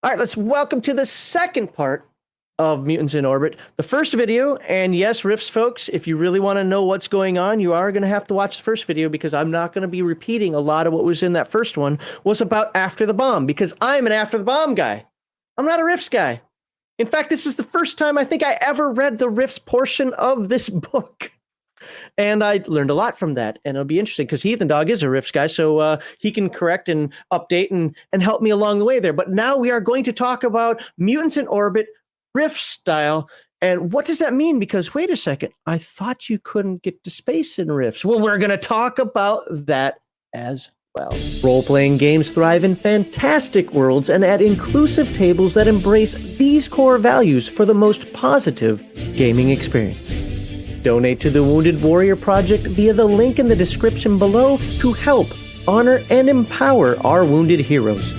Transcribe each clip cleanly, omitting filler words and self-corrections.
All right, let's welcome to the second part of Mutants in Orbit. The first video, and yes, Rifts folks, if you really want to know what's going on, you are going to have to watch the first video because I'm not going to be repeating a lot of what was in that first one, was about After the Bomb, because I'm an After the Bomb guy. I'm not a Rifts guy. In fact, this is the first time I think I ever read the Rifts portion of this book. And I learned a lot from that. And it'll be interesting because Heathen Dog is a Rifts guy, so he can correct and update and help me along the way there. But now we are going to talk about Mutants in Orbit, Rift style. And what does that mean? Because wait a second, I thought you couldn't get to space in Rifts. Well, we're going to talk about that as well. Role-playing games thrive in fantastic worlds and at inclusive tables that embrace these core values for the most positive gaming experience. Donate to the Wounded Warrior Project via the link in the description below to help, honor, and empower our wounded heroes.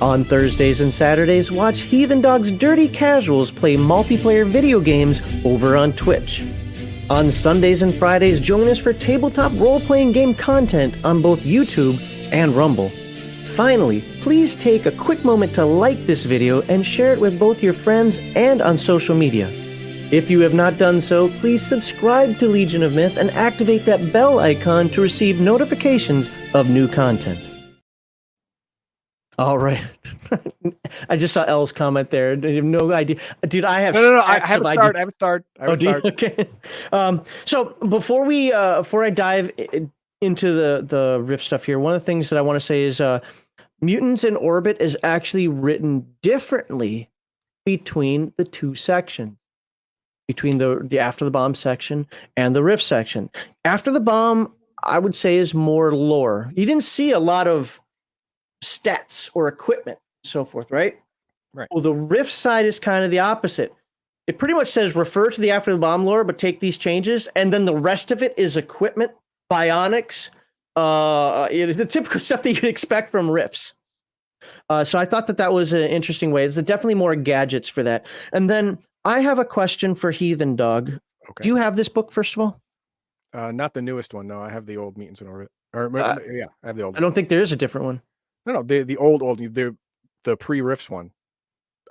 On Thursdays and Saturdays, watch Heathen Dog's Dirty Casuals play multiplayer video games over on Twitch. On Sundays and Fridays, join us for tabletop role-playing game content on both YouTube and Rumble. Finally, please take a quick moment to like this video and share it with both your friends and on social media. If you have not done so, please subscribe to Legion of Myth and activate that bell icon to receive notifications of new content. All right. I just saw Elle's comment there. I have no idea. Dude, I have No. I haven't started. Okay. So before I dive into the Rift stuff here, one of the things that I want to say is Mutants in Orbit is actually written differently between the two sections. Between the After the Bomb section and the Rift section. After the Bomb, I would say, is more lore. You didn't see a lot of stats or equipment and so forth, right? Right. Well, the Rift side is kind of the opposite. It pretty much says refer to the After the Bomb lore, but take these changes, and then the rest of it is equipment, bionics, the typical stuff that you'd expect from Rifts. So I thought that was an interesting way. There's definitely more gadgets for that. And then I have a question for Heathen Dog. Okay. Do you have this book, first of all? Not the newest one. No, I have the old Mutants in Orbit. Yeah, I have the old one. I don't think there is a different one. No, the old, the pre-Rifts one,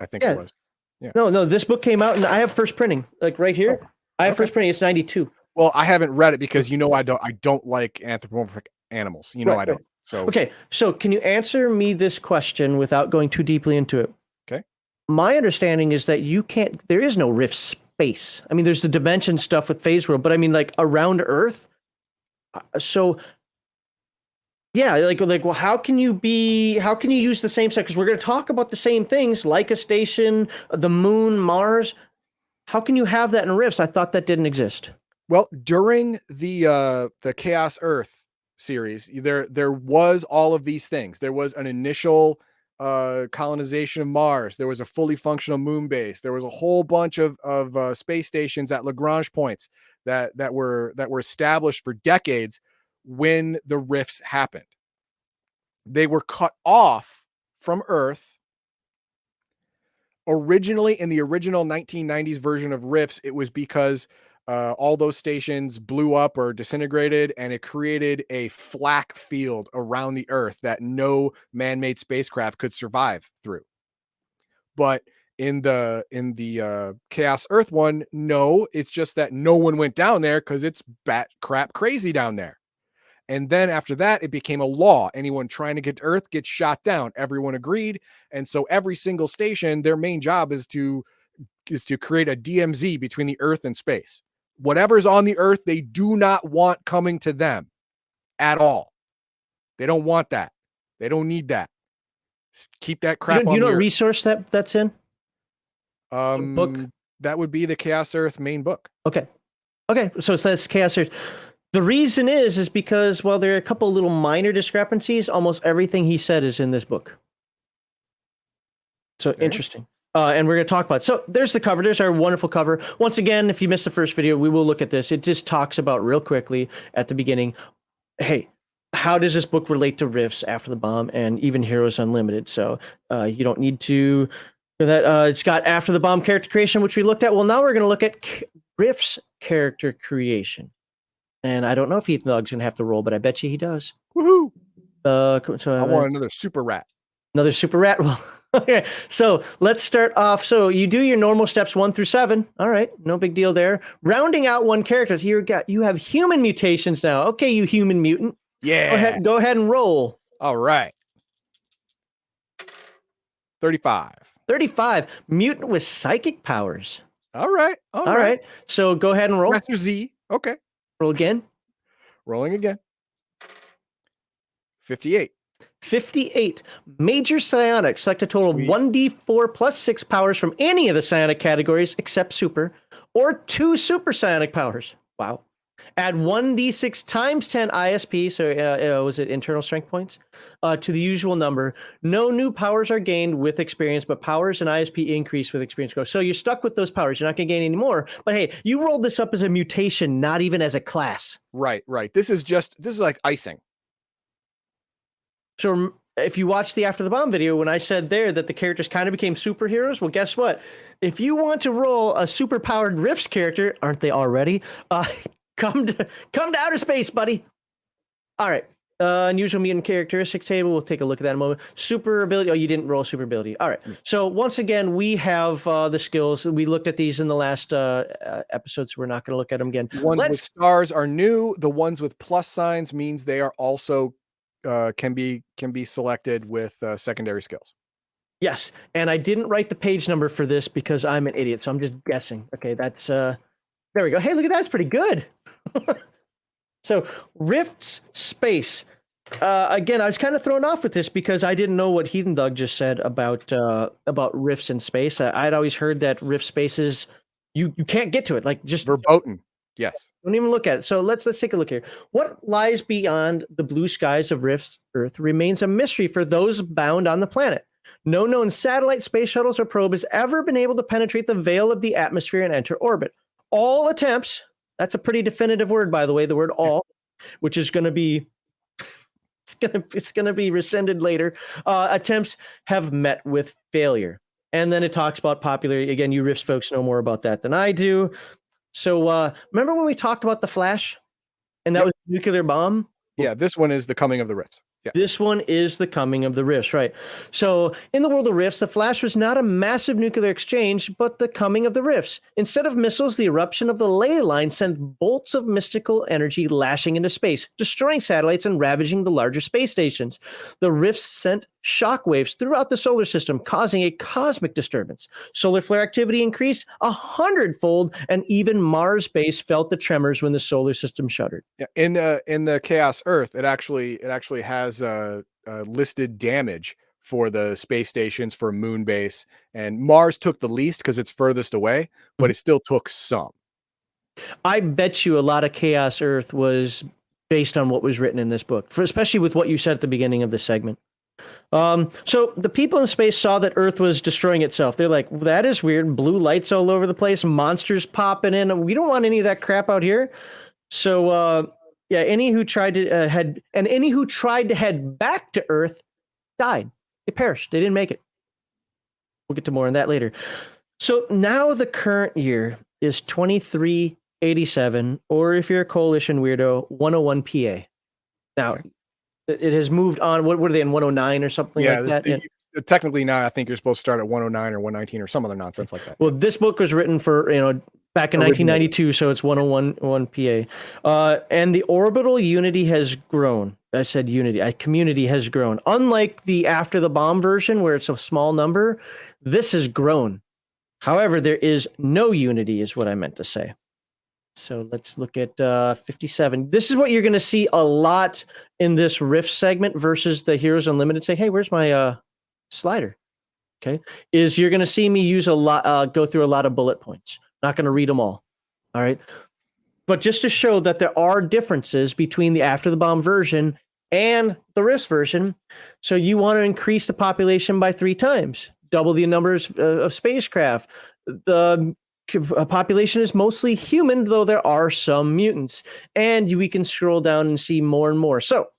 I think it was. Yeah. No, this book came out and I have first printing, like right here. Oh, I have first printing. It's 92. Well, I haven't read it because I don't like anthropomorphic animals. I don't. So okay, so can you answer me this question without going too deeply into it? Okay. My understanding is that there is no Rift space. I mean, there's the dimension stuff with Phase World, but I mean, like around Earth. So, yeah, well, how can you use the same stuff? Because we're going to talk about the same things, Leica Station, the Moon, Mars. How can you have that in Rifts? I thought that didn't exist. Well, during the Chaos Earth series, there was all of these things. There was an initial colonization of Mars. There was a fully functional moon base. There was a whole bunch of space stations at Lagrange points that were established for decades when the rifts happened. They were cut off from Earth. Originally, in the original 1990s version of Rifts, it was because all those stations blew up or disintegrated, and it created a flak field around the Earth that no man-made spacecraft could survive through. But in the Chaos Earth one, no, it's just that no one went down there because it's bat crap crazy down there. And then after that, it became a law. Anyone trying to get to Earth gets shot down. Everyone agreed, and so every single station, their main job is to create a DMZ between the Earth and space. Whatever's on the Earth, they do not want coming to them at all. They don't want that. They don't need that. Keep that crap. Do you know what resource that's in? Book? That would be the Chaos Earth main book. Okay. So it says Chaos Earth. The reason is because, well, there are a couple little minor discrepancies. Almost everything he said is in this book. So interesting. And we're going to talk about it. So there's the cover. There's our wonderful cover. Once again, if you missed the first video, we will look at this. It just talks about real quickly at the beginning, hey, how does this book relate to Rifts, After the Bomb, and even Heroes Unlimited? So you don't need to do that. It's got After the Bomb character creation, which we looked at. Well, now we're going to look at Rifts character creation. And I don't know if Heathen Dog's going to have to roll, but I bet you he does. Woohoo! So I want another super rat. Another super rat. Well, okay, so let's start off. So you do your normal steps 1 through 7. All right, no big deal there. Rounding out one character, you have human mutations now. Okay, you human mutant. Yeah. Go ahead and roll. All right. 35. 35. Mutant with psychic powers. All right. All right. So go ahead and roll. Master Z. Okay. Roll again. Rolling again. 58. 58. Major psionics. Select a total Sweet. of 1d4 plus 6 powers from any of the psionic categories except super, or 2 super psionic powers. Wow. Add 1d6 times 10 ISP, so was it internal strength points, to the usual number. No new powers are gained with experience, but powers and ISP increase with experience growth. So you're stuck with those powers. You're not going to gain any more. But hey, you rolled this up as a mutation, not even as a class. Right. This is like icing. So if you watch the After the Bomb video, when I said there that the characters kind of became superheroes, well, guess what? If you want to roll a super-powered Rifts character, aren't they already? Come to outer space, buddy. All right. Unusual mutant characteristics table. We'll take a look at that in a moment. Super ability. Oh, you didn't roll super ability. All right. So once again, we have the skills. We looked at these in the last episode, so we're not going to look at them again. The ones with stars are new. The ones with plus signs means they are also can be selected with secondary skills. Yes, and I didn't write the page number for this because I'm an idiot, so I'm just guessing. Okay, that's there we go. Hey, look at that. It's pretty good. So Rifts Space. Again, I was kind of thrown off with this because I didn't know what Heathen Dog just said about rifts in space. I'd always heard that rift spaces you can't get to it, like just verboten. Yes. Don't even look at it. So let's take a look here. What lies beyond the blue skies of Rift's Earth remains a mystery for those bound on the planet. No known satellite, space shuttles, or probe has ever been able to penetrate the veil of the atmosphere and enter orbit. All attempts, that's a pretty definitive word, by the way, the word all, which is going to be, it's going to be rescinded later. Attempts have met with failure. And then it talks about popularity. Again, you Rifts folks know more about that than I do. So remember when we talked about the Flash and that was a nuclear bomb? Yeah, this one is the coming of the Rifts. Yeah. This one is the coming of the Rifts, right? So in the world of Rifts, the Flash was not a massive nuclear exchange, but the coming of the Rifts. Instead of missiles, the eruption of the ley line sent bolts of mystical energy lashing into space, destroying satellites and ravaging the larger space stations. The Rifts sent shockwaves throughout the solar system, causing a cosmic disturbance. Solar flare activity increased 100-fold, and even Mars base felt the tremors when the solar system shuddered. Yeah, in the Chaos Earth, it actually has listed damage for the space stations, for moon base, and Mars took the least because it's furthest away, but it still took some. I bet you a lot of Chaos Earth was based on what was written in this book, especially with what you said at the beginning of the segment. So the people in space saw that Earth was destroying itself. They're like, that is weird. Blue lights all over the place, monsters popping in. We don't want any of that crap out here. So, yeah, any who tried to head back to Earth died. They perished. They didn't make it. We'll get to more on that later. So now the current year is 2387, or if you're a coalition weirdo, 101 PA. Now, it has moved on. What are they in 109 or something like that? Technically now, I think you're supposed to start at 109 or 119 or some other nonsense like that. Well, this book was written for, back in 1992, so it's 101 PA. And the orbital unity has grown. I said unity. Community has grown. Unlike the After the Bomb version, where it's a small number, this has grown. However, there is no unity, is what I meant to say. So let's look at 57. This is what you're going to see a lot in this Rift segment versus the Heroes Unlimited. Say, hey, where's my slider? Okay, is you're going to see me use go through a lot of bullet points. Not going to read them all. All right, but just to show that there are differences between the After the Bomb version and the Rift version. So you want to increase the population by 3 times, double the numbers of spacecraft. The population is mostly human, though there are some mutants, and we can scroll down and see more and more. So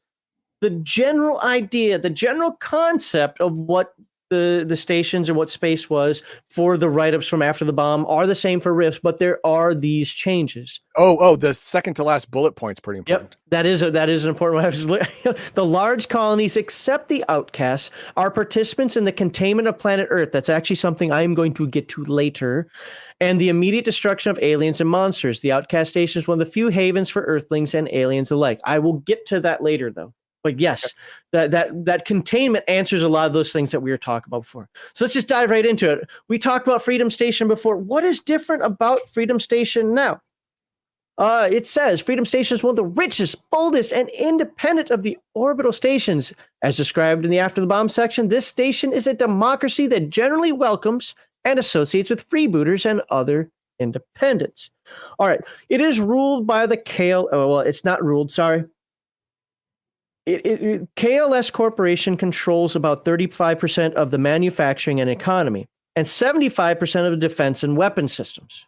the general idea, the general concept of what the stations and what space was for the write-ups from after the bomb are the same for Rifts, but there are these changes. The second to last bullet point's pretty important. Yep, that is an important one. The large colonies, except the outcasts, are participants in the containment of planet Earth. That's actually something I'm going to get to later. And the immediate destruction of aliens and monsters. The outcast station is one of the few havens for Earthlings and aliens alike. I will get to that later, though. But yes, that containment answers a lot of those things that we were talking about before. So let's just dive right into it. We talked about Freedom Station before. What is different about Freedom Station now? It says Freedom Station is one of the richest, boldest, and independent of the orbital stations. As described in the After the Bomb section, this station is a democracy that generally welcomes and associates with freebooters and other independents. All right. It is ruled by the it's not ruled, sorry. KLS Corporation controls about 35% of the manufacturing and economy and 75% of the defense and weapon systems.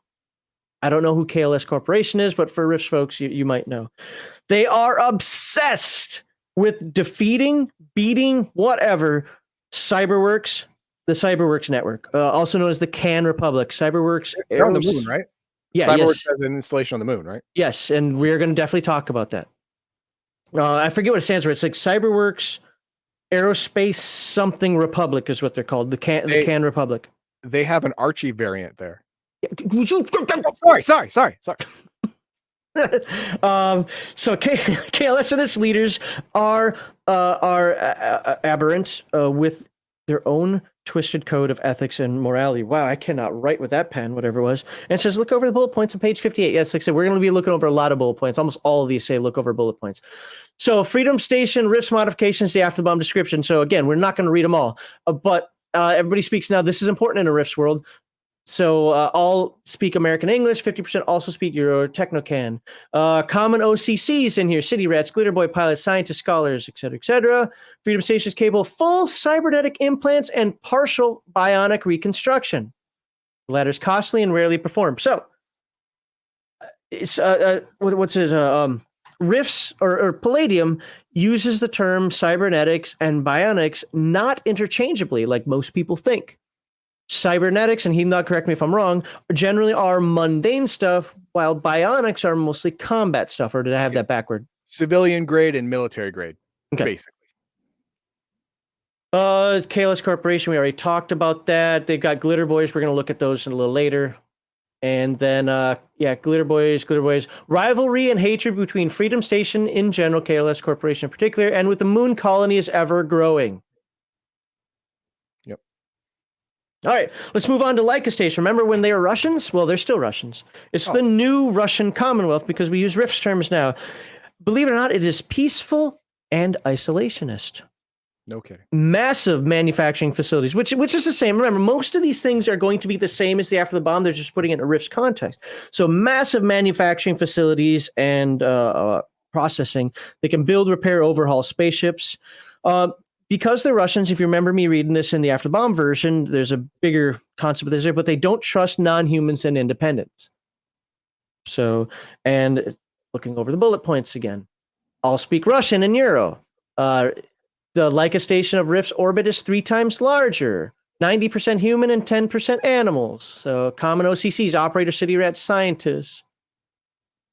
I don't know who KLS Corporation is, but for Rifts folks, you might know. They are obsessed with defeating, beating, whatever, CyberWorks, the CyberWorks network, also known as the Can Republic. CyberWorks. They're on the moon, right? Yeah, CyberWorks has an installation on the moon, right? Yes, and we're going to definitely talk about that. I forget what it stands for. It's like CyberWorks Aerospace something Republic is what they're called. The Can Republic. They have an Archie variant there. Oh, sorry. So KLS and its leaders are aberrant with their own twisted code of ethics and morality. Wow, I cannot write with that pen, whatever it was. And it says, look over the bullet points on page 58. Yes, like I said, we're going to be looking over a lot of bullet points. Almost all of these say look over bullet points. So Freedom Station, Rifts modifications, the After the Bomb description. So again, we're not going to read them all, but everybody speaks now. This is important in a Rifts world. So all speak American English, 50% also speak Euro or Technocan. Common OCCs in here, city rats, glitter boy pilots, scientists, scholars, etc., etc. Freedom Station is capable of full cybernetic implants and partial bionic reconstruction. The latter is costly and rarely performed. So, it's Rifts or Palladium uses the term cybernetics and bionics not interchangeably like most people think. Cybernetics, and he not correct me if I'm wrong, generally are mundane stuff, while bionics are mostly combat stuff. Or did I have that backward? Civilian grade and military grade, basically. KLS Corporation, we already talked about that. They've got glitter boys. We're going to look at those in a little later. And then, glitter boys. Rivalry and hatred between Freedom Station in general, KLS Corporation in particular, and with the moon colony is ever growing. All right, let's move on to Leica Station. Remember when they were Russians? Well, they're still Russians. It's the new Russian Commonwealth because we use Rifts terms now. Believe it or not, it is peaceful and isolationist. No kidding. Massive manufacturing facilities, which is the same. Remember, most of these things are going to be the same as the After the Bomb. They're just putting it in a Rifts context. So massive manufacturing facilities and processing. They can build, repair, overhaul spaceships. Because they're Russians, if you remember me reading this in the After the Bomb version, there's a bigger concept of this, but they don't trust non-humans and independents. So, and looking over the bullet points again, all speak Russian and Euro. The Leica station of Rift's orbit is 3 times larger, 90% human and 10% animals. So common OCCs, operator, city rats, scientists.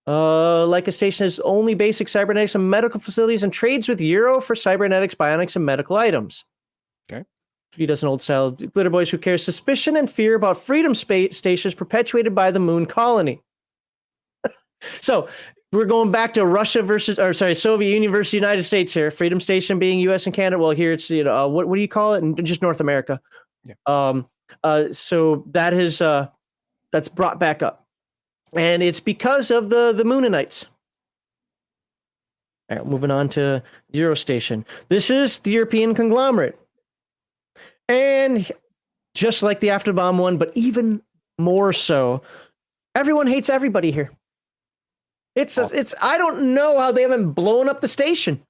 Leica Station has only basic cybernetics and medical facilities and trades with Euro for cybernetics, bionics, and medical items. Okay. 3 dozen old style glitter boys who carry suspicion and fear about Freedom Stations perpetuated by the moon colony. So we're going back to Soviet Union versus United States here. Freedom Station being U.S. and Canada. Well, here it's what do you call it? Just North America. Yeah. So that is that's brought back up. And it's because of the Moonanites. All right, moving on to Eurostation. This is the European conglomerate. And just like the After the Bomb one, but even more so, everyone hates everybody here. I don't know how they haven't blown up the station.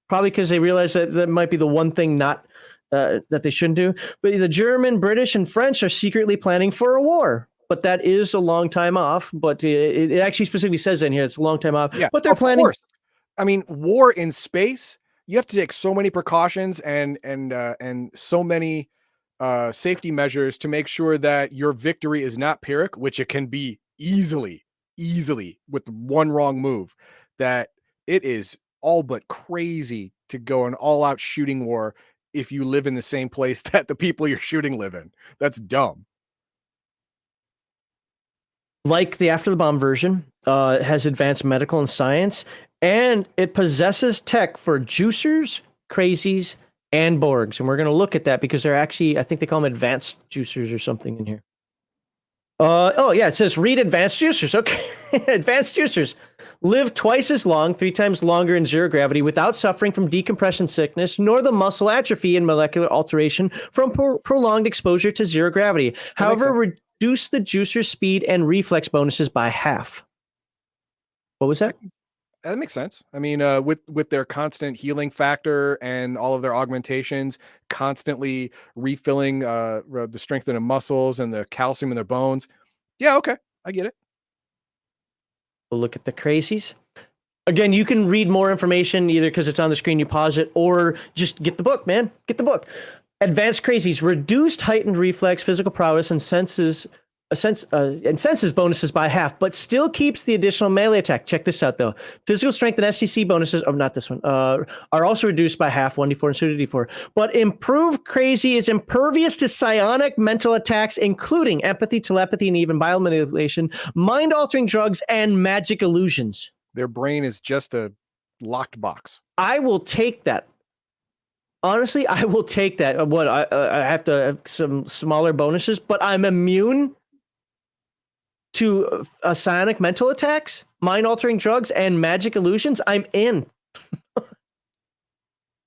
Probably because they realize that might be the one thing not that they shouldn't do. But the German, British, and French are secretly planning for a war. But that is a long time off. But it actually specifically says in here it's a long time off. Yeah, but they're planning. Course. I mean, war in space you have to take so many precautions and so many safety measures to make sure that your victory is not Pyrrhic, which it can be easily with one wrong move. That it is all but crazy to go an all-out shooting war if you live in the same place that the people you're shooting live in. That's dumb. Like the After the Bomb version, it has advanced medical and science, and it possesses tech for juicers, crazies, and Borgs. And we're going to look at that because they're actually, I think they call them advanced juicers or something in here. Oh, yeah, it says read advanced juicers. Okay. Advanced juicers live twice as long, 3 times longer in zero gravity without suffering from decompression sickness, nor the muscle atrophy and molecular alteration from prolonged exposure to zero gravity. However, reduce the juicer speed and reflex bonuses by half. What was that? That makes sense. I mean, with their constant healing factor and all of their augmentations, constantly refilling the strength in the muscles and the calcium in their bones. Yeah, okay, I get it. We'll look at the crazies. Again, you can read more information either because it's on the screen, you pause it, or just get the book, man. Get the book. Advanced crazies, reduced heightened reflex, physical prowess, and senses bonuses by half, but still keeps the additional melee attack. Check this out, though. Physical strength and STC bonuses, not this one, are also reduced by half, 1d4 and 2d4. But improved crazy is impervious to psionic mental attacks, including empathy, telepathy, and even biomanipulation, mind-altering drugs, and magic illusions. Their brain is just a locked box. I will take that. Honestly, I will take that. What I have to have some smaller bonuses, but I'm immune to psionic mental attacks, mind-altering drugs, and magic illusions. I'm in.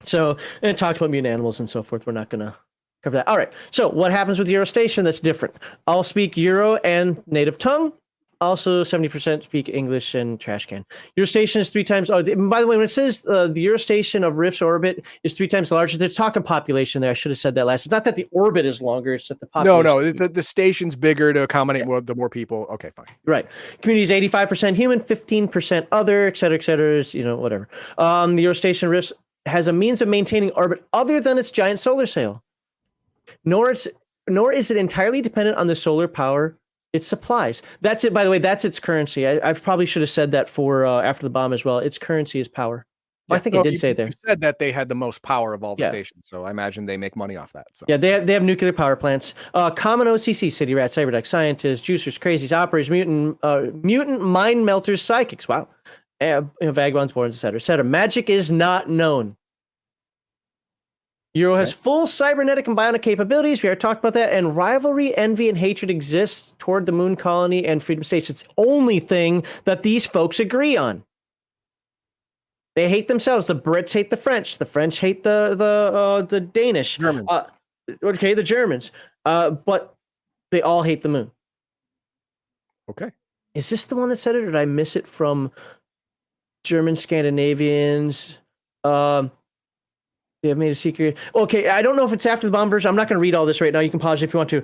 So, and it talks about mutant animals and so forth. We're not going to cover that. All right. So, what happens with Eurostation that's different? I'll speak Euro and native tongue. Also, 70% speak English and trash can. Eurostation is 3 times. Oh, by the way, when it says the Eurostation of Rift's orbit is 3 times larger, they're talking population there. I should have said that last. It's not that the orbit is longer; it's that the population. No, the station's bigger to accommodate more people. Okay, fine. Right. Community is 85% human, 15% other, et cetera, whatever. The Eurostation Rift has a means of maintaining orbit other than its giant solar sail. Nor is it entirely dependent on the solar power it supplies. That's it, by the way, that's its currency. I probably should have said that for After the Bomb as well. Its currency is power. Yeah, I think I did say there. You said that they had the most power of all the stations, so I imagine they make money off that. So. Yeah, they have nuclear power plants. Common OCC, city rats, cyberduck, scientists, juicers, crazies, operators, mutant mind melters, psychics. Wow. Vagabonds, borns, etc. Magic is not known. Euro has full cybernetic and bionic capabilities. We already talked about that. And rivalry, envy, and hatred exists toward the moon colony and Freedom States. It's the only thing that these folks agree on. They hate themselves. The Brits hate the French. The French hate the Danish. Germans. The Germans. But they all hate the moon. Okay. Is this the one that said it, or did I miss it from German Scandinavians? They have made a secret. Okay, I don't know if it's After the Bomb version. I'm not going to read all this right now. You can pause if you want to.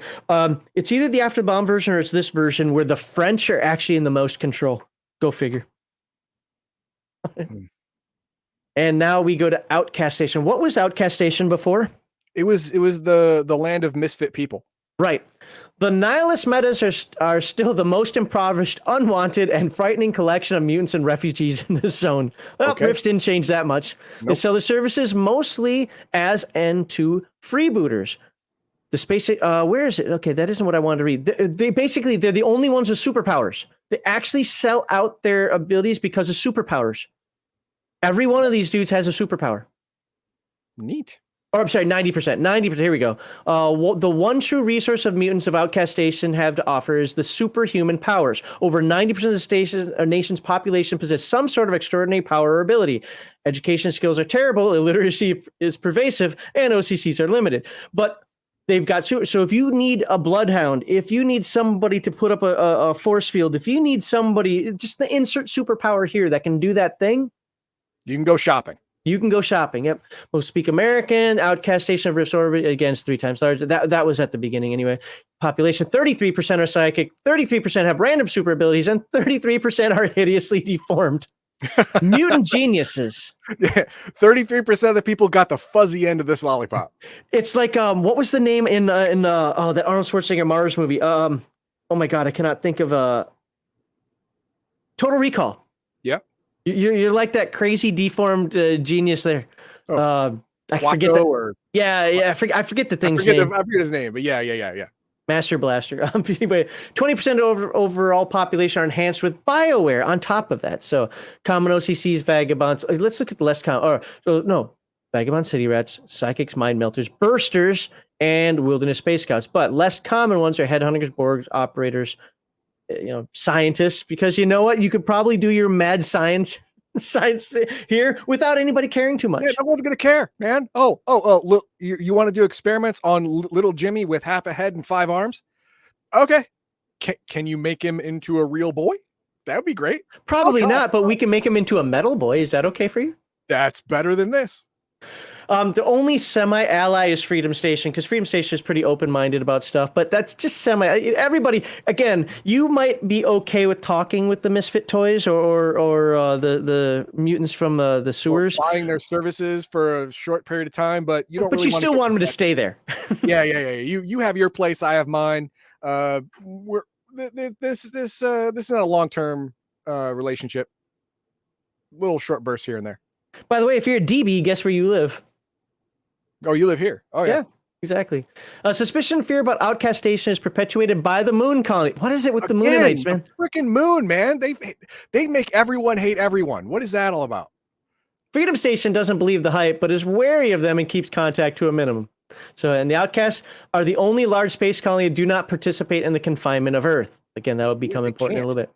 It's either the After the Bomb version or it's this version where the French are actually in the most control. Go figure. And now we go to Outcast Station. What was Outcast Station before? It was the land of misfit people. Right. The nihilist metas are still the most impoverished, unwanted, and frightening collection of mutants and refugees in this zone. Well, Rifts didn't change that much. Nope. They sell their services mostly as N2 freebooters. The space, where is it? Okay, that isn't what I wanted to read. They're the only ones with superpowers. They actually sell out their abilities because of superpowers. Every one of these dudes has a superpower. Neat. Or I'm sorry, 90%. 90%. Here we go. The one true resource of mutants of Outcast Station have to offer is the superhuman powers. Over 90% of the nation's population possess some sort of extraordinary power or ability. Education skills are terrible, illiteracy is pervasive, and OCCs are limited. But they've got so if you need a bloodhound, if you need somebody to put up a force field, if you need somebody, just the insert superpower here that can do that thing, you can go shopping. You can go shopping. Yep. Most speak American. Outcast Station of Rift's orbit, again, is 3 times larger. That was at the beginning anyway. Population, 33% are psychic, 33% have random super abilities, and 33% are hideously deformed. Mutant geniuses. Yeah, 33% of the people got the fuzzy end of this lollipop. It's like what was the name in that Arnold Schwarzenegger Mars movie? Oh my god, I cannot think of Total Recall. Yeah. You're like that crazy deformed genius there. Oh, I forget that. or Yeah, I forget the thing's name. I forget his name, but yeah. Master Blaster. Anyway, 20% of overall population are enhanced with BioWare on top of that. So common OCCs, vagabonds. Let's look at the less common. Vagabond city rats, psychics, mind melters, bursters, and wilderness space scouts. But less common ones are headhunters, Borgs, operators, scientists. Because you know what, you could probably do your mad science here without anybody caring too much. Yeah, no one's gonna care, man. Look, you want to do experiments on little Jimmy with half a head and 5 arms? Okay, can you make him into a real boy? That would be great. Probably not, but we can make him into a metal boy. Is that okay for you? That's better than this. The only semi-ally is Freedom Station, because Freedom Station is pretty open-minded about stuff, but that's just semi. Everybody, again, you might be okay with talking with the Misfit Toys or the mutants from the sewers, or buying their services for a short period of time, but you don't. But really you still want them to stay there. Yeah. You have your place, I have mine. This is not a long-term relationship. Little short bursts here and there. By the way, if you're a DB, guess where you live? Oh, you live here. Oh, yeah. Exactly. Suspicion and fear about Outcast Station is perpetuated by the Moon Colony. What is it with the Moonites, man? Freaking Moon, man. They make everyone hate everyone. What is that all about? Freedom Station doesn't believe the hype, but is wary of them and keeps contact to a minimum. And the Outcasts are the only large space colony that do not participate in the confinement of Earth. Again, that will become important in a little bit.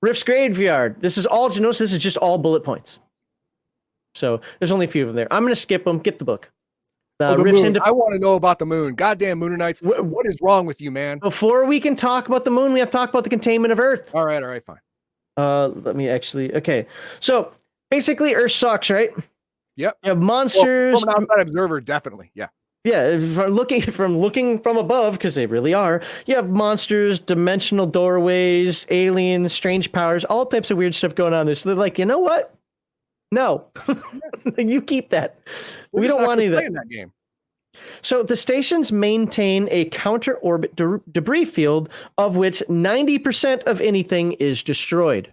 Rift's Graveyard. This is all, notice this is just all bullet points. So there's only a few of them there. I'm going to skip them. Get the book. The moon. I want to know about the moon. Goddamn Moonanites. What is wrong with you, man? Before we can talk about the moon, we have to talk about the containment of Earth. All right, fine. Let me actually. Okay. So basically, Earth sucks, right? Yep. You have monsters. Well, from an outside observer, definitely. Yeah. Yeah, looking from above, because they really are, you have monsters, dimensional doorways, aliens, strange powers, all types of weird stuff going on there. So they're like, you know what? No, you keep that. We don't want any of that. In that game. So the stations maintain a counter-orbit debris field of which 90% of anything is destroyed.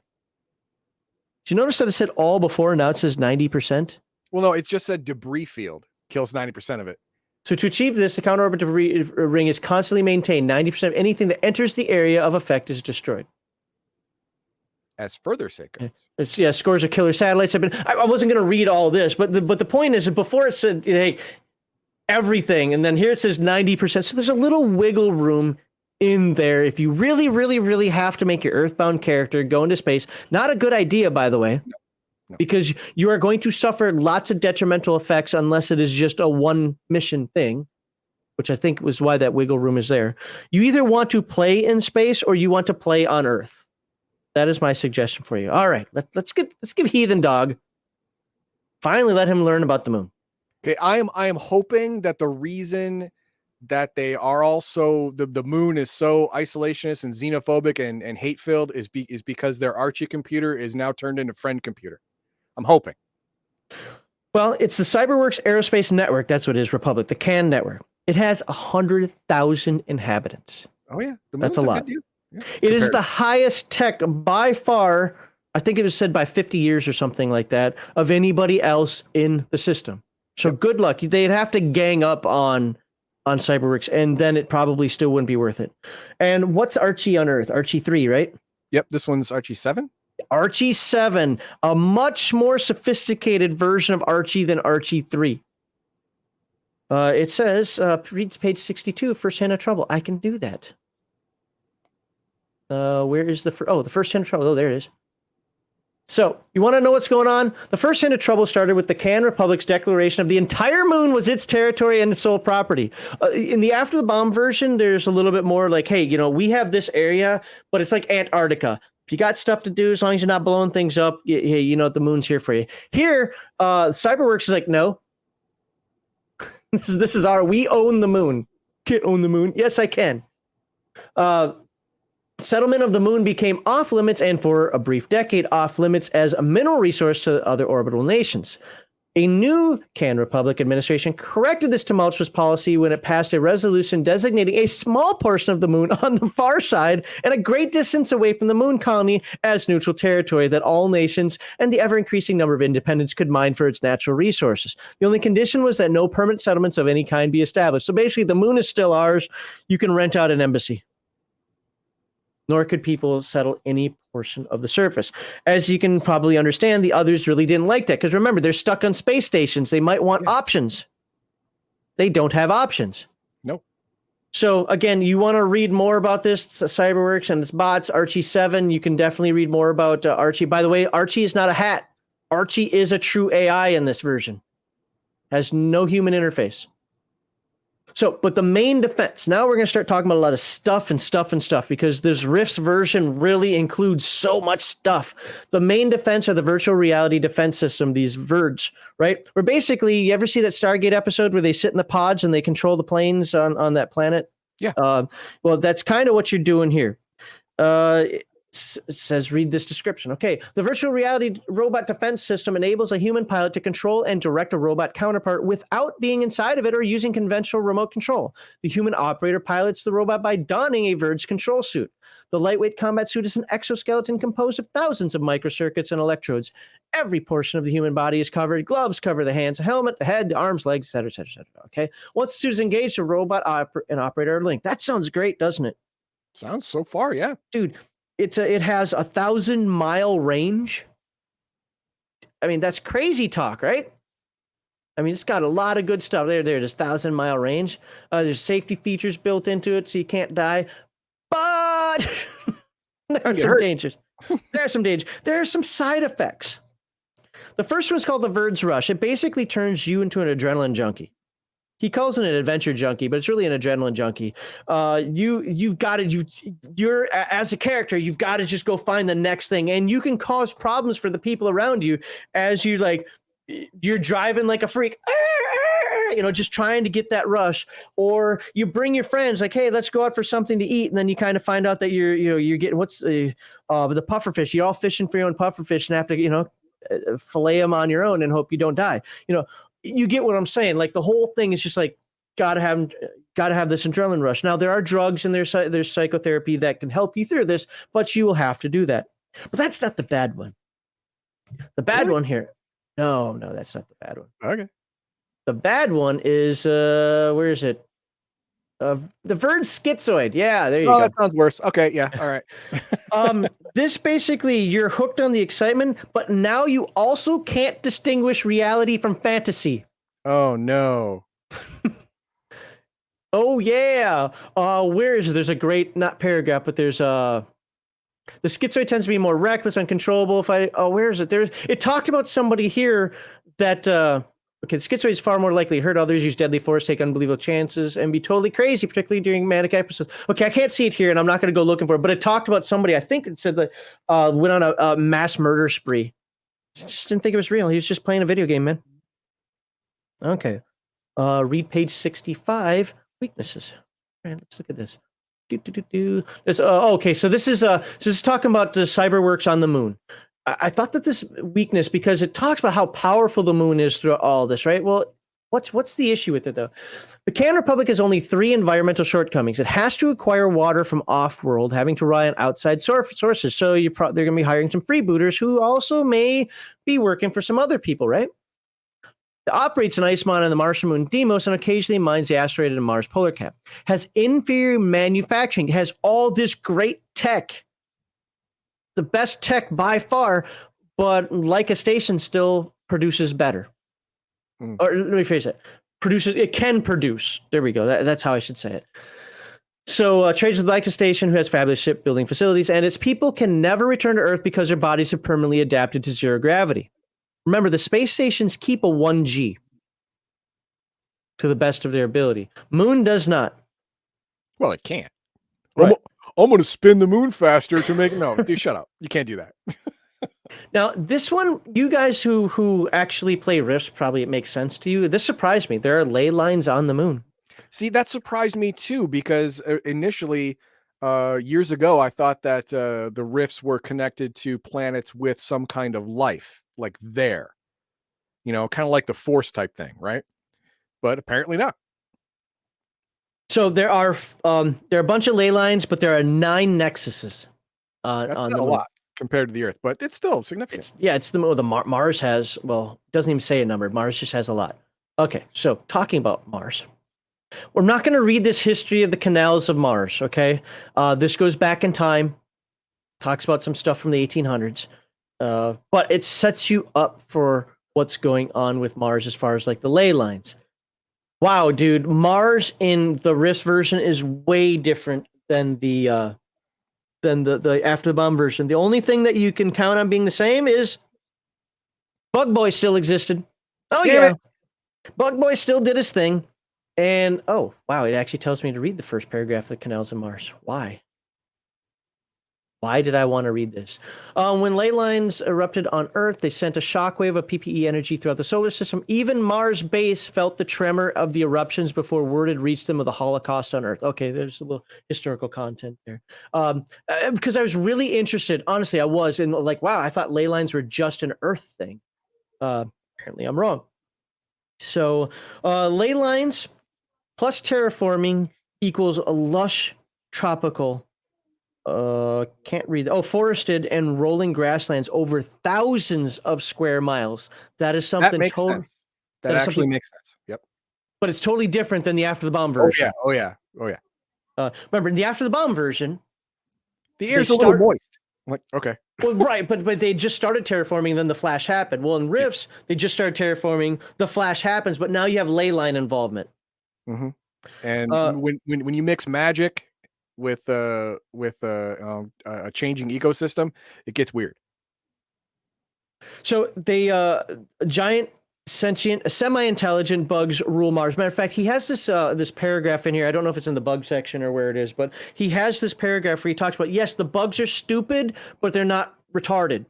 Did you notice that it said all before, and now it says 90%? Well, no, it just said debris field kills 90% of it. So to achieve this, the counter-orbit debris ring is constantly maintained. 90% of anything that enters the area of effect is destroyed. As further sake. Scores of killer satellites have been. I wasn't going to read all this, but the point is that before it said, hey, everything, and then here it says 90%. So there's a little wiggle room in there if you really, really, really have to make your Earthbound character go into space. Not a good idea, by the way. No. Because you are going to suffer lots of detrimental effects unless it is just a one mission thing, which I think was why that wiggle room is there. You either want to play in space or you want to play on Earth. That is my suggestion for you. All right, let's give Heathen Dog. Finally, let him learn about the moon. Okay, I am hoping that the reason that they are also the moon is so isolationist and xenophobic and hate filled is because their Archie computer is now turned into friend computer. I'm hoping. Well, it's the CyberWorks Aerospace Network. That's what it is, Republic, the CAN network. It has 100,000 inhabitants. Oh yeah, that's a lot. Yeah, it is the highest tech by far. I think it was said by 50 years or something like that of anybody else in the system. So good luck. They'd have to gang up on CyberWorks, and then it probably still wouldn't be worth it. And what's Archie on Earth? Archie 3, right? Yep, this one's Archie 7. Archie 7, a much more sophisticated version of Archie than Archie 3. It says, reads page 62, First Hand of Trouble. I can do that. Where is the First Hand of Trouble? Oh, there it is. So, you want to know what's going on? The First Hand of Trouble started with the Can Republic's declaration of the entire moon was its territory and its sole property. In the After the Bomb version, there's a little bit more like, hey, we have this area, but it's like Antarctica. If you got stuff to do, as long as you're not blowing things up, hey, the moon's here for you. Here, CyberWorks is like, no. This is we own the moon. Can't own the moon. Yes, I can. Settlement of the moon became off limits and for a brief decade off limits as a mineral resource to other orbital nations. A new Can Republic administration corrected this tumultuous policy when it passed a resolution designating a small portion of the moon on the far side and a great distance away from the moon colony as neutral territory that all nations and the ever-increasing number of independents could mine for its natural resources. The only condition was that no permanent settlements of any kind be established. So basically, the moon is still ours. You can rent out an embassy. Nor could people settle any portion of the surface. As you can probably understand, the others really didn't like that, because remember, they're stuck on space stations. They might want options. They don't have options. Nope. So again, you want to read more about this, Cyberworks and its bots, Archie 7. You can definitely read more about Archie. By the way, Archie is not a hat. Archie is a true AI in this version. Has no human interface. So, but the main defense, now we're going to start talking about a lot of stuff, because this Rift's version really includes so much stuff. The main defense are the virtual reality defense system, these VIRDs, right? Where basically, you ever see that Stargate episode where they sit in the pods and they control the planes on that planet? Yeah. Well, that's kind of what you're doing here. It says, read this description. Okay. The virtual reality robot defense system enables a human pilot to control and direct a robot counterpart without being inside of it or using conventional remote control. The human operator pilots the robot by donning a Verge control suit. The lightweight combat suit is an exoskeleton composed of thousands of microcircuits and electrodes. Every portion of the human body is covered. Gloves cover the hands, the helmet, the head, the arms, legs, etc., etc., etc. Okay. Once the suit is engaged, the robot and operator are linked. That sounds great, doesn't it? Sounds so far, yeah. Dude. It has 1,000-mile range. I mean, that's crazy talk, right? I mean, it's got a lot of good stuff. There's 1,000-mile range. There's safety features built into it, so you can't die. But there are some dangers. There are some dangers. There are some side effects. The first one's called the Verge Rush. It basically turns you into an adrenaline junkie. He calls it an adventure junkie, but it's really an adrenaline junkie. You're as a character, you've got to just go find the next thing, and you can cause problems for the people around you as you're driving like a freak, just trying to get that rush, or you bring your friends like, hey, let's go out for something to eat, and then you kind of find out that you're getting what's the pufferfish. You're all fishing for your own pufferfish and have to fillet them on your own and hope you don't die. You get what I'm saying. Like the whole thing is just like gotta have this adrenaline rush. Now there are drugs and there's psychotherapy that can help you through this, but you will have to do that. But that's not the bad one. The bad one here. No, that's not the bad one. Okay. The bad one is where is it? The Verge Schizoid. Yeah, there you go. Oh, that sounds worse. Okay, yeah, all right. This basically, you're hooked on the excitement, but now you also can't distinguish reality from fantasy. Oh, no. Oh, yeah. Where is it? There's a great, not paragraph, but there's the schizoid tends to be more reckless, uncontrollable. Where is it? It talked about somebody here that, okay, the schizoid is far more likely to hurt others, use deadly force, take unbelievable chances, and be totally crazy, particularly during manic episodes. Okay, I can't see it here, and I'm not going to go looking for it, but it talked about somebody, I think it said that went on a mass murder spree. Just didn't think it was real. He was just playing a video game, man. Okay. Read page 65, weaknesses. All right, let's look at this. Okay, so this is talking about the Cyberworks on the moon. I thought that this weakness, because it talks about how powerful the moon is through all this, right? Well, what's the issue with it, though? The Can Republic has only 3 environmental shortcomings. It has to acquire water from off-world, having to rely on outside sources. So they're going to be hiring some freebooters who also may be working for some other people, right? It operates an ice mine on the Martian moon Deimos and occasionally mines the asteroid and Mars polar cap. Has inferior manufacturing. It has all this great tech. The best tech by far, but Leica Station still produces better. Or let me phrase it. It can produce. There we go. That's how I should say it. So trades with Leica Station, who has fabulous shipbuilding facilities, and its people can never return to Earth because their bodies have permanently adapted to zero gravity. Remember, the space stations keep a 1G to the best of their ability. Moon does not. Well, it can't. Right. I'm going to spin the moon faster to make... No, dude, shut up. You can't do that. Now, this one, you guys who actually play Rifts, probably it makes sense to you. This surprised me. There are ley lines on the moon. See, that surprised me too, because initially Years ago, I thought that the rifts were connected to planets with some kind of life, like there, kind of like the Force type thing, right? But apparently not. So there are a bunch of ley lines, but there are 9 nexuses That's on not the a moon. lot compared to the Earth, but it's still significant. It's the Mars has, well, it doesn't even say a number. Mars just has a lot. Okay, so talking about Mars. We're not going to read this history of the canals of Mars, okay? This goes back in time, talks about some stuff from the 1800s, but it sets you up for what's going on with Mars as far as like the ley lines. Wow, dude, Mars in the Rift version is way different than the After the Bomb version. The only thing that you can count on being the same is Bug Boy still existed. Oh Damn yeah, it. Bug Boy still did his thing. And oh wow, it actually tells me to read the first paragraph of the Canals of Mars. Why? Why did I want to read this? When ley lines erupted on Earth, they sent a shockwave of PPE energy throughout the solar system. Even Mars base felt the tremor of the eruptions before word had reached them of the Holocaust on Earth. Okay, there's a little historical content there. Because I was really interested, honestly, I was in like, wow, I thought ley lines were just an Earth thing. Apparently, I'm wrong. So, ley lines plus terraforming equals a lush tropical can't read. Oh, forested and rolling grasslands over thousands of square miles. That is That something makes total. sense. That Is actually something, makes sense. Yep. but it's totally different than the After the Bomb Oh yeah. version. Oh yeah. Oh yeah. Remember, in the After the Bomb version, The they air's a little start. moist. Like, okay. Well, right, but they just started terraforming, then the flash happened. Well, in Rifts, they just started terraforming, the flash happens, but now you have ley line involvement. Mm-hmm. And Uh, when you mix magic with a changing ecosystem, it gets weird. So they giant sentient semi-intelligent bugs rule Mars. Matter of fact, he has this paragraph in here. I don't know if it's in the bug section or where it is, but he has this paragraph where he talks about, yes, the bugs are stupid, but they're not retarded.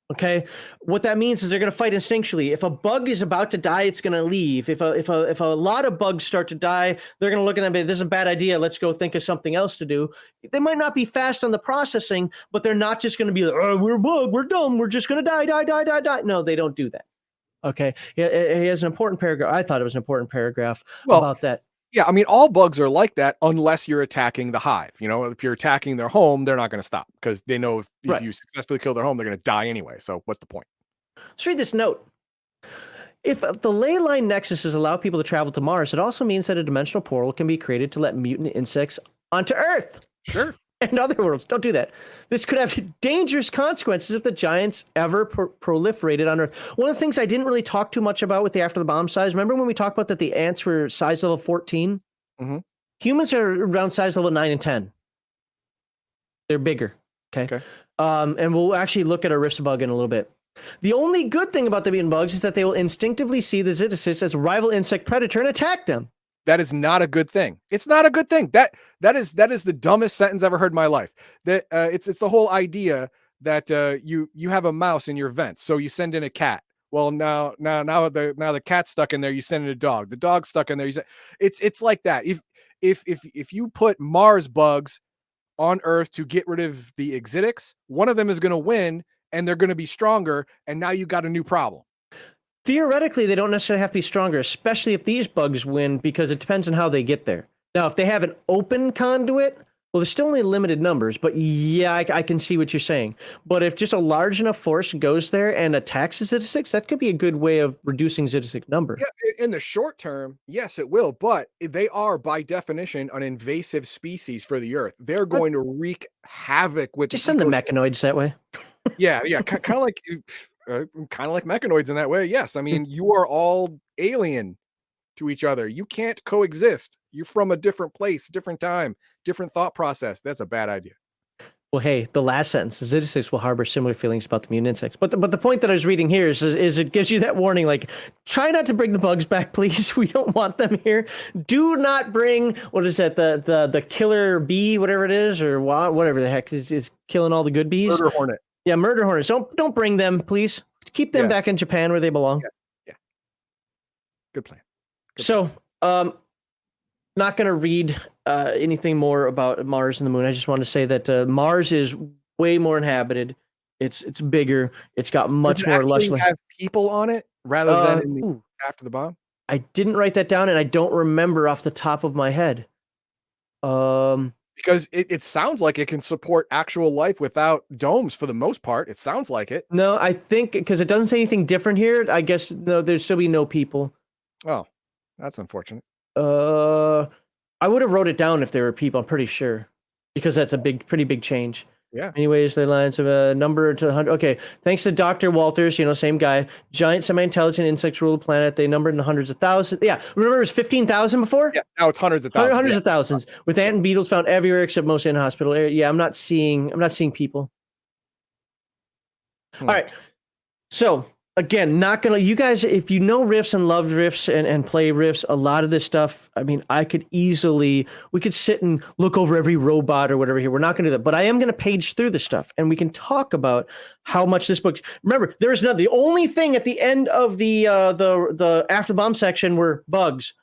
Okay, what that means is they're going to fight instinctually. If a bug is about to die, it's going to leave. If a lot of bugs start to die, they're going to look at them and say, this is a bad idea. Let's go think of something else to do. They might not be fast on the processing, but they're not just going to be like, oh, we're a bug, we're dumb, we're just going to die. No, they don't do that. Okay, he has an important paragraph. I thought it was an important paragraph Well, about that. yeah, I mean, all bugs are like that unless you're attacking the hive. If you're attacking their home, they're not going to stop because they know if Right. you successfully kill their home, they're going to die anyway. So what's the point? Let's read this note. If the ley line nexuses allow people to travel to Mars, it also means that a dimensional portal can be created to let mutant insects onto Earth. Sure. And other worlds. Don't do that. This could have dangerous consequences if the giants ever proliferated on Earth. One of the things I didn't really talk too much about with the After the Bomb size, remember when we talked about that the ants were size level 14? Mm-hmm. Humans are around size level 9 and 10. They're bigger. Okay. And we'll actually look at a rift bug in a little bit. The only good thing about the mutant bugs is that they will instinctively see the Zitticis as a rival insect predator and attack them. That is not a good thing. It's not a good thing. That is the dumbest sentence I've ever heard in my life. That it's the whole idea that you have a mouse in your vents, so you send in a cat. Well, now the cat's stuck in there, you send in a dog. The dog's stuck in there. It's like that. If you put Mars bugs on Earth to get rid of the exotics, one of them is going to win, and they're going to be stronger. And now you got a new problem. Theoretically, they don't necessarily have to be stronger, especially if these bugs win, because it depends on how they get there. Now, if they have an open conduit, well, there's still only limited numbers, but yeah, I can see what you're saying. But if just a large enough force goes there and attacks the Zittics, that could be a good way of reducing Zittic number. Yeah, in the short term, yes, it will, but they are, by definition, an invasive species for the Earth. They're going to wreak havoc with just send the mechanoids that way. Yeah, kind of like mechanoids in that way. Yes, I mean, you are all alien to each other. You can't coexist. You're from a different place, different time, different thought process. That's a bad idea. Well, hey, the last sentence, the Zittics will harbor similar feelings about the mutant insects. But the point that I was reading here is it gives you that warning, like, try not to bring the bugs back, please. We don't want them here. Do not bring, what is that, the killer bee, whatever it is, or whatever the heck is killing all the good bees. Murder hornet. Yeah, murder hornets. Don't bring them, please. Keep them back in Japan where they belong. Yeah. Good plan. So, Not going to read anything more about Mars and the moon. I just want to say that Mars is way more inhabited. It's bigger. It's got Does much it more lush actually land. have people on it rather than in the Ooh, after the bomb? I didn't write that down, and I don't remember off the top of my head. Um, Because it sounds like it can support actual life without domes for the most part. It sounds like it. no, I think because it doesn't say anything different here. I guess no, there'd still be no people. Oh, that's unfortunate. Uh, I would have wrote it down if there were people. I'm pretty sure, because that's a pretty big change. Yeah. Anyways, the lines of a number to 100. Okay, thanks to Dr. Walters, same guy. Giant semi-intelligent insects rule the planet. They numbered in the hundreds of thousands. Yeah, remember it was 15,000 before? Yeah. Now it's hundreds of thousands. Hundreds Yeah. of thousands with ant and beetles found everywhere except mostly in hospital area. Yeah, I'm not seeing people. All right. So again, not gonna you guys, if you know riffs and love riffs and play riffs, a lot of this stuff, I mean, we could sit and look over every robot or whatever here. We're not gonna do that, but I am gonna page through the stuff and we can talk about how much this book. Remember, there's not the only thing at the end of the after bomb section were bugs.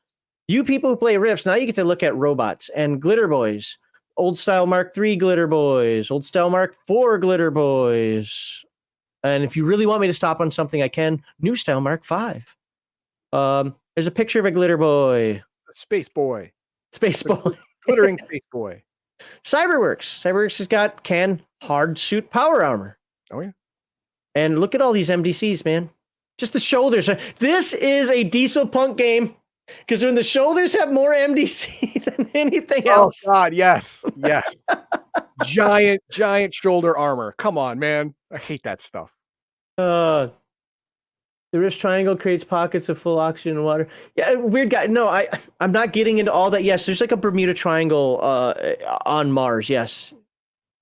You people who play riffs, now you get to look at robots and glitter boys. Old style Mark III glitter boys, old style Mark IV glitter boys. And if you really want me to stop on something, I can. New style Mark V. There's a picture of a glitter boy. Space boy. Space boy. Glittering space boy. Cyberworks. Cyberworks has got hard suit power armor. Oh, yeah. And look at all these MDCs, man. Just the shoulders. This is a diesel punk game. Because when the shoulders have more MDC than anything else. Oh, God. Yes. Yes. giant shoulder armor. Come on, man. I hate that stuff. The wrist triangle creates pockets of full oxygen and water. Yeah, weird guy. No, I'm not getting into all that. Yes, there's like a Bermuda Triangle on Mars. Yes,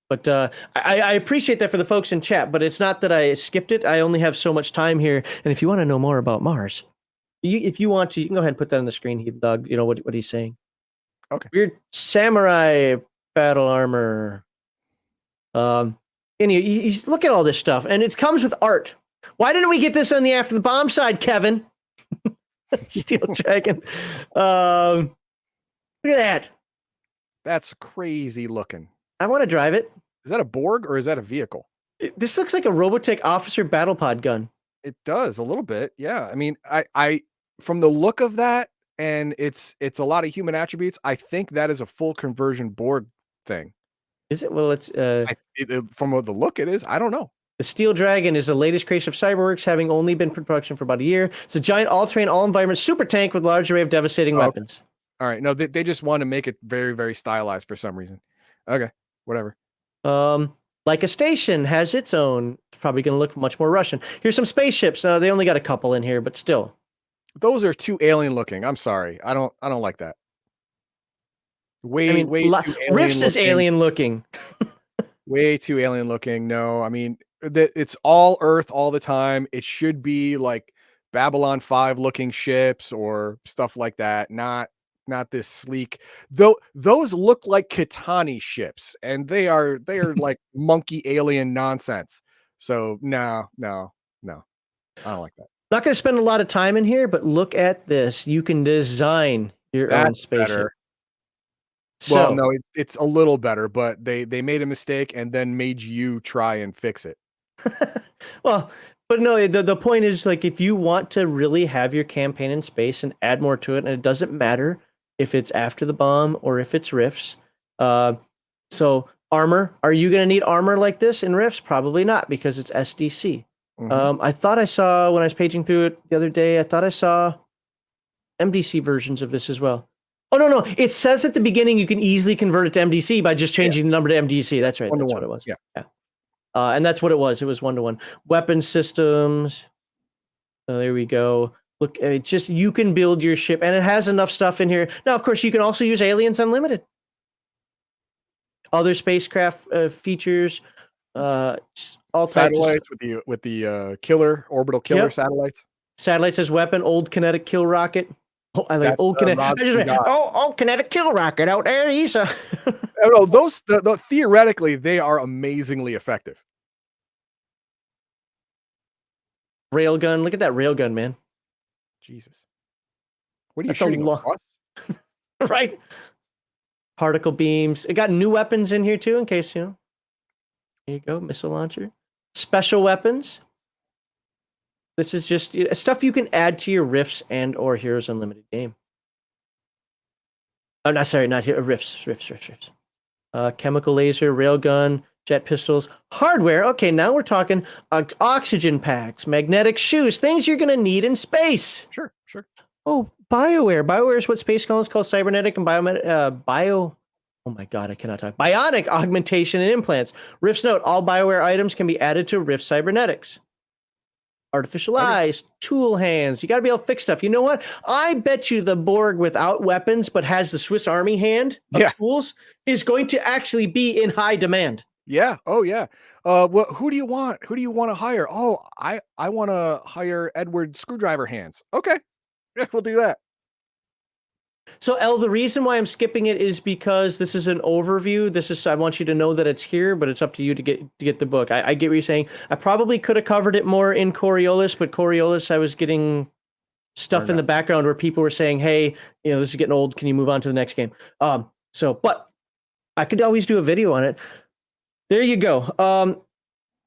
but I appreciate that for the folks in chat. But it's not that I skipped it. I only have so much time here. And if you want to know more about Mars, if you want to, you can go ahead and put that on the screen. Doug, you know what he's saying. Okay. Weird samurai battle armor. And you look at all this stuff, and it comes with art. Why didn't we get this on the after the bomb side, Kevin? Steel Dragon. Look at that. That's crazy looking. I want to drive it. Is that a Borg or is that a vehicle? This looks like a Robotech officer battle pod gun. It does a little bit. Yeah. I mean, I from the look of that, and it's a lot of human attributes, I think that is a full conversion Borg thing. Is it? Well, it's from the look it is. I don't know. The Steel Dragon is the latest creation of Cyberworks, having only been in production for about a year. It's a giant all-terrain, all-environment super tank with a large array of devastating weapons. All right. No, they just want to make it very, very stylized for some reason. Okay, whatever. Leica Station has its own. It's probably going to look much more Russian. Here's some spaceships. They only got a couple in here, but still. Those are too alien looking. I'm sorry. I don't like that. Way too alien Riffs is alien looking. Way too alien looking. No, I mean, it's all Earth all the time. It should be like Babylon 5 looking ships or stuff like that. Not this sleek. Though those look like Katani ships, and they are like monkey alien nonsense. So no. I don't like that. Not going to spend a lot of time in here, but look at this. You can design your own spaceship. Better. So, well, no, it's a little better, but they made a mistake and then made you try and fix it. Well, but no, the point is, like, if you want to really have your campaign in space and add more to it, and it doesn't matter if it's after the bomb or if it's Rifts. So armor, are you going to need armor like this in Rifts? Probably not, because it's SDC. Mm-hmm. I thought I saw, when I was paging through it the other day, I thought I saw MDC versions of this as well. Oh, no. It says at the beginning you can easily convert it to MDC by just changing the number to MDC. That's right. That's what it was. Yeah. And that's what it was. It was 1-to-1. Weapon systems. There we go. Look, it's just, you can build your ship, and it has enough stuff in here. Now, of course, you can also use Aliens Unlimited. Other spacecraft features. All satellites with the killer orbital killer satellites. Satellites as weapon. Old kinetic kill rocket. Oh, I like old kinetic. Kinetic kill rocket out there. He's a. No, those theoretically they are amazingly effective. Railgun. Look at that railgun, man. Jesus. What are you shooting? A bus? right? Particle beams. It got new weapons in here too, in case, you know. There you go, missile launcher. Special weapons. This is just stuff you can add to your Rifts and or Heroes Unlimited game. Oh, not sorry, not here. Rifts. Chemical laser, railgun, jet pistols, hardware. Okay, now we're talking oxygen packs, magnetic shoes, things you're going to need in space. Sure. Oh, BioWare. BioWare is what space colonists call cybernetic and bio. Oh my God, I cannot talk. Bionic augmentation and implants. Rift's note: all BioWare items can be added to Rift cybernetics. Artificial eyes, tool hands. You got to be able to fix stuff. You know what? I bet you the Borg without weapons but has the Swiss Army hand of tools is going to actually be in high demand. Yeah. Oh, yeah. Well, who do you want? Who do you want to hire? Oh, I want to hire Edward Screwdriver Hands. Okay. Yeah, we'll do that. So, El, the reason why I'm skipping it is because this is an overview. I want you to know that it's here, but it's up to you to get the book. I get what you're saying. I probably could have covered it more in Coriolis, but Coriolis, I was getting stuff in the background where people were saying, hey, you know, this is getting old. Can you move on to the next game? But I could always do a video on it. There you go.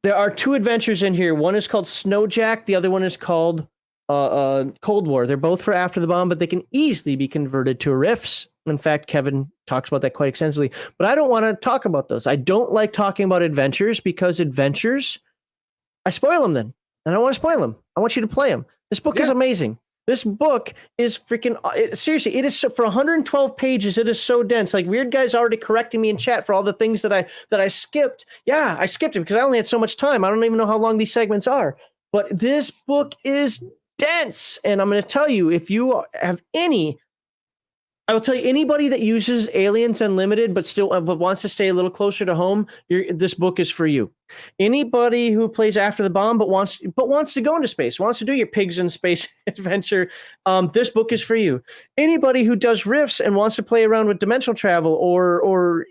There are 2 adventures in here. One is called Snowjack. The other one is called Cold War. They're both for After the Bomb, but they can easily be converted to riffs. In fact, Kevin talks about that quite extensively. But I don't want to talk about those. I don't like talking about adventures because adventures, I spoil them then. And I don't want to spoil them. I want you to play them. This book is amazing. This book is freaking seriously. It is for 112 pages. It is so dense. Like Weird Guy's already correcting me in chat for all the things that I skipped. Yeah, I skipped it because I only had so much time. I don't even know how long these segments are. But this book is dense. And I'm going to tell you, if you have I will tell you, anybody that uses Aliens Unlimited but wants to stay a little closer to home, this book is for you. Anybody who plays After the Bomb but wants to go into space, wants to do your pigs in space adventure, this book is for you. Anybody who does Rifts and wants to play around with dimensional travel or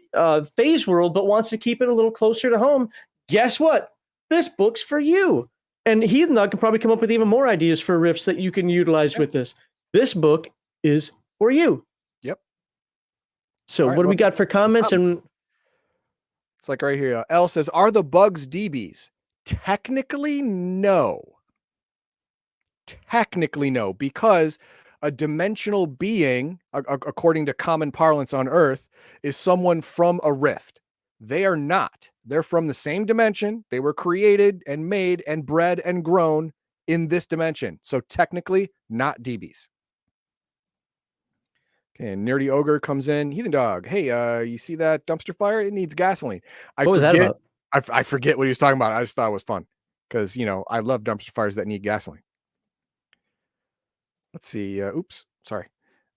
Phase World but wants to keep it a little closer to home, guess what? This book's for you. And Heathen Dog can probably come up with even more ideas for Rifts that you can utilize with this. This book is for you. So what do we got for comments? And it's like right here. L says, are the bugs DBs? Technically, no. Because a dimensional being, according to common parlance on Earth, is someone from a rift. They are not. They're from the same dimension. They were created and made and bred and grown in this dimension. So technically, not DBs. And Nerdy Ogre comes in. Heathen Dog, hey, you see that dumpster fire? It needs gasoline. What was that about? I forget what he was talking about. I just thought it was fun because, you know, I love dumpster fires that need gasoline. Let's see. Oops, sorry.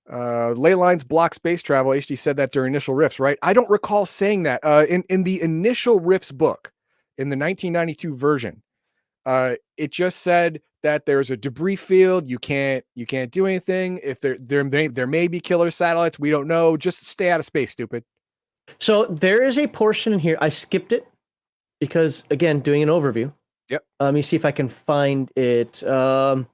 Ley lines block space travel. HD said that during initial Rifts, right? I don't recall saying that. In the initial Rifts book, in the 1992 version, it just said that there's a debris field. You can't do anything. If there may be killer satellites, we don't know. Just stay out of space, stupid. So there is a portion in here. I skipped it because, again, doing an overview. Yep. Let me see if I can find it. So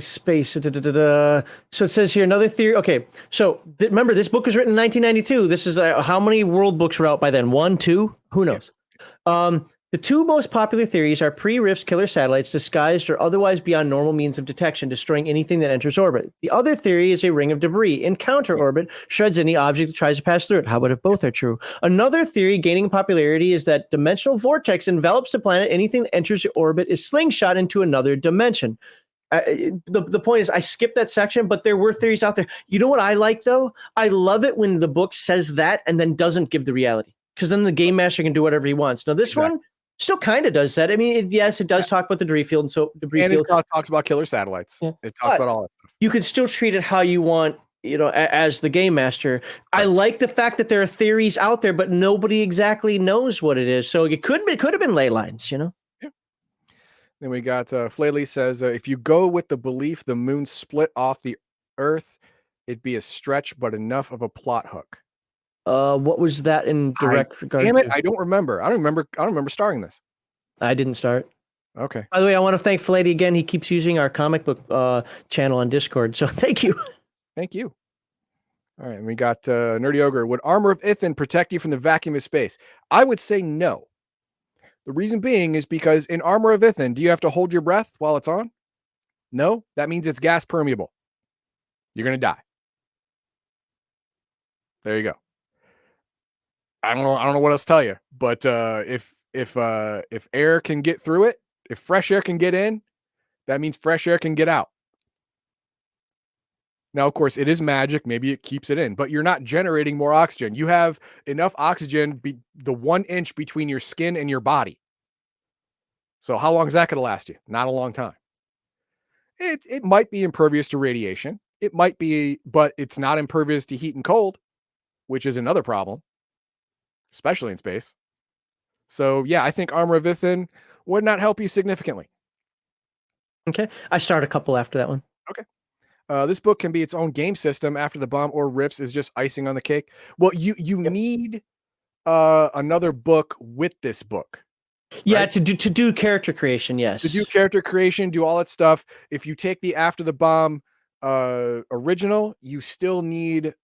space. So it says here another theory. Okay. So remember, this book was written in 1992. This is how many world books were out by then? 1, 2? Who knows? Yep. The 2 most popular theories are pre-Rifts killer satellites disguised or otherwise beyond normal means of detection, destroying anything that enters orbit. The other theory is a ring of debris in counter orbit, shreds any object that tries to pass through it. How about if both are true? Another theory gaining popularity is that dimensional vortex envelops the planet. Anything that enters the orbit is slingshot into another dimension. The point is, I skipped that section, but there were theories out there. You know what I like, though? I love it when the book says that and then doesn't give the reality, because then the game master can do whatever he wants. Now, this one still kind of does that. I mean, it does talk about the debris field, and so it talks about killer satellites. Yeah. It talks about all that stuff. You can still treat it how you want, you know, as the game master. I like the fact that there are theories out there, but nobody exactly knows what it is. So it could have been ley lines, you know. Yeah. Then we got Flaley says, if you go with the belief the moon split off the Earth, it'd be a stretch, but enough of a plot hook. What was that in direct regard? Damn it, I don't remember. I don't remember starting this. I didn't start. Okay. By the way, I want to thank Fladdy again. He keeps using our comic book channel on Discord, so thank you. Thank you. All right, and we got Nerdy Ogre. Would armor of Ithin protect you from the vacuum of space? I would say no. The reason being is because in armor of Ithin, do you have to hold your breath while it's on? No, that means it's gas permeable. You're gonna die. There you go. I don't know what else to tell you, but if air can get through it, if fresh air can get in, that means fresh air can get out. Now, of course, it is magic. Maybe it keeps it in, but you're not generating more oxygen. You have enough oxygen, the 1 inch between your skin and your body. So how long is that going to last you? Not a long time. It might be impervious to radiation. It might be, but it's not impervious to heat and cold, which is another problem, especially in space. So yeah, I think armor of Ithin would not help you significantly. Okay, I start a couple after that one. Okay. This book can be its own game system after the bomb, or Rifts is just icing on the cake. Well, you need another book with this book. Yeah, right? to do character creation, yes. To do character creation, do all that stuff. If you take the After the Bomb original, you still need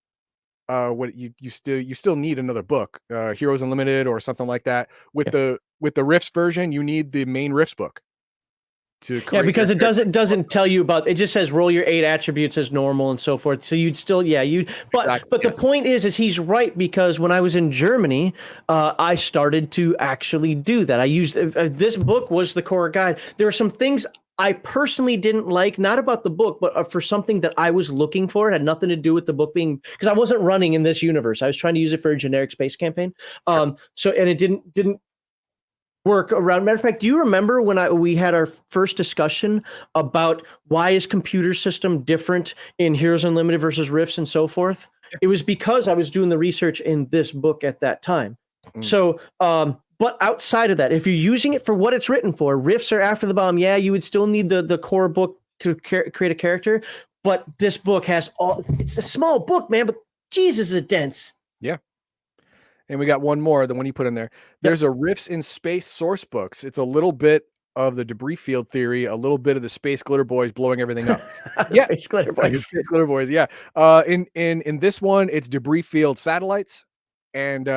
you still need another book, Heroes Unlimited or something like that. With the Rifts version, you need the main Rifts book. Yeah, because it doesn't tell you about, it just says roll your 8 attributes as normal and so forth. So you'd still, but the point is he's right, because when I was in Germany, I started to actually do that. I used this book was the core guide. There are some things I personally didn't like, not about the book, but for something that I was looking for. It had nothing to do with the book being, because I wasn't running in this universe. I was trying to use it for a generic space campaign. And it didn't work around. Matter of fact, do you remember when we had our first discussion about why is computer system different in Heroes Unlimited versus Rifts and so forth? It was because I was doing the research in this book at that time. So, but outside of that, if you're using it for what it's written for, Rifts are After the Bomb, you would still need the core book to create a character. But this book has it's a small book, man, but Jesus, is it dense. Yeah. And we got one more, the one you put in there. There's a Rifts in Space source books. It's a little bit of the debris field theory, a little bit of the space glitter boys blowing everything up. Space glitter boys. Space glitter boys, yeah. In this one, it's debris field satellites and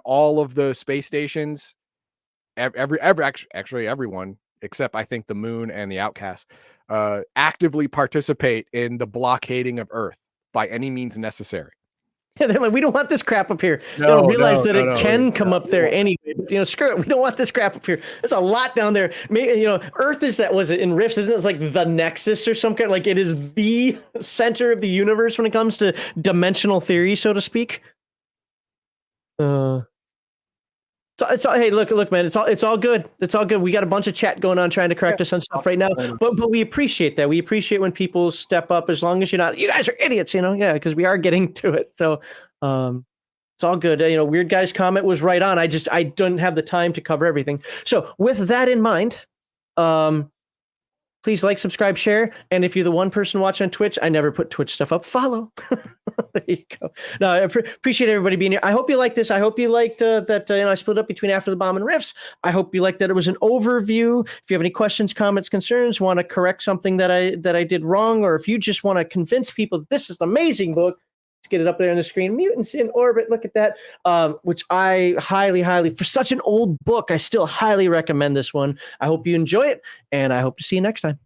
all of the space stations, actually everyone except I think the moon and the Outcast, actively participate in the blockading of Earth by any means necessary. Yeah, they're like, we don't want this crap up here. They don't realize that it can come up there anyway. But, screw it. We don't want this crap up here. There's a lot down there. Maybe, Earth is was it in Rifts? Isn't it? It's like the nexus or some kind? Like it is the center of the universe when it comes to dimensional theory, so to speak. It's all, hey, look, man, it's all good. It's all good. We got a bunch of chat going on trying to correct us on stuff right now, but we appreciate that. We appreciate when people step up, as long as you guys are idiots, because we are getting to it. So, it's all good. Weird Guy's comment was right on. I don't have the time to cover everything. So with that in mind, please like, subscribe, share. And if you're the one person watching on Twitch, I never put Twitch stuff up, follow. There you go. No, I appreciate everybody being here. I hope you liked this. I hope you liked that I split up between After the Bomb and Rifts. I hope you liked that it was an overview. If you have any questions, comments, concerns, want to correct something that I did wrong, or if you just want to convince people that this is an amazing book, let's get it up there on the screen. Mutants in Orbit. Look at that. Which I highly, for such an old book, I still highly recommend this one. I hope you enjoy it, and I hope to see you next time.